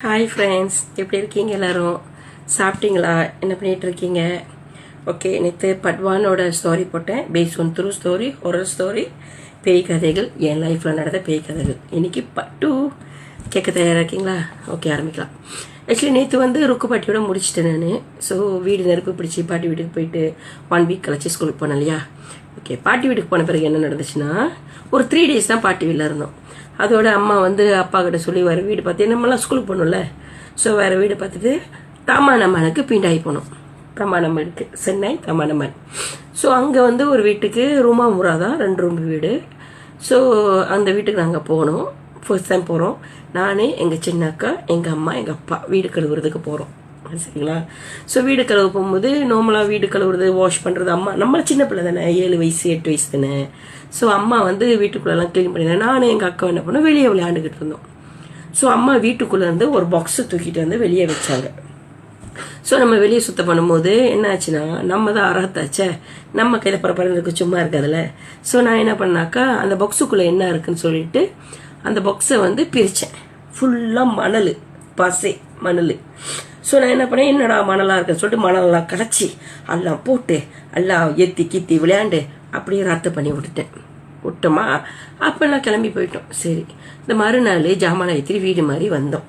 Hi friends, எப்படி இருக்கீங்க எல்லாரும்? சாப்பிட்டீங்களா? என்ன பண்ணிட்டு இருக்கீங்க? ஓகே, நேற்று பட்வானோட ஸ்டோரி போட்டேன். Based on true story, horror story, பேய் கதைகள், என் லைஃப்பில் நடந்த பேய் கதைகள். இன்னைக்கு பட்டு கேட்க தயாராக இருக்கீங்களா? ஓகே, ஆரம்பிக்கலாம். ஆக்சுவலி நேற்று ருக்குப்பாட்டியோட முடிச்சிட்டேன் நான். ஸோ வீடு நெருப்பு பிடிச்சி பாட்டி வீட்டுக்கு போயிட்டு 1 வீக் கழிச்சு ஸ்கூலுக்கு போனேன் இல்லையா? ஓகே, பாட்டி வீட்டுக்கு போன பிறகு என்ன நடந்துச்சுன்னா, ஒரு 3 டேஸ் தான் பாட்டி வீட்டில் இருந்தோம். அதோட அம்மா அப்பா கிட்ட சொல்லி வேறு வீடு பார்த்து, நம்மளாம் ஸ்கூலுக்கு போகணும்ல, ஸோ வேறு வீடு பார்த்துட்டு தாமானம்மனுக்கு பீண்டாகி போனோம். தாமானம்மனுக்கு சென்னை தாமானம்மன். ஸோ அங்கே ஒரு வீட்டுக்கு ரூமா முறா தான், 2 ரூம் வீடு. ஸோ அந்த வீட்டுக்கு நாங்கள் போனோம். ஃபர்ஸ்ட் டைம் போகிறோம். நான், எங்கள் சின்ன அக்கா, எங்கள் அம்மா, எங்கள் அப்பா வீடு கழுவுறதுக்கு போகிறோம். சரிங்களா? ஸோ வீடு கழுவ போகும்போது நார்மலாக வீடு கழுவுறது, வாஷ் பண்ணுறது, அம்மா நம்மள சின்ன பிள்ளை தானே, 7 வயசு 8 வயசு தானே. ஸோ அம்மா வீட்டுக்குள்ளெல்லாம் க்ளீன் பண்ணிடுறேன். நானும் எங்கள் அக்கா என்ன பண்ணோம், வெளியே விளையாண்டுக்கிட்டு இருந்தோம். ஸோ அம்மா வீட்டுக்குள்ளே இருந்து ஒரு பாக்ஸை தூக்கிட்டு வந்து வெளியே வச்சாங்க. ஸோ நம்ம வெளியே சுத்தம் பண்ணும்போது என்ன ஆச்சுன்னா, நம்ம தான் அறத்தாச்சே, நம்ம கையில் பரப்பரனுக்கு சும்மா இருக்காதுல்ல. ஸோ நான் என்ன பண்ணாக்கா, அந்த பாக்ஸுக்குள்ளே என்ன இருக்குன்னு சொல்லிட்டு அந்த பாக்ஸை பிரித்தேன். ஃபுல்லாக மணல், பசை மணல். ஸோ நான் என்ன பண்ணேன், என்னடா மணலாக இருக்குன்னு சொல்லிட்டு மணலெல்லாம் கடைச்சி எல்லாம் போட்டு எல்லாம் ஏற்றி கீத்தி விளையாண்டு அப்படியே ரத்து பண்ணி விட்டோமா. அப்போ நான் கிளம்பி போயிட்டோம். சரி, இந்த மறுநாள் ஜாமான் ஏற்றி வீடு மாதிரி வந்தோம்.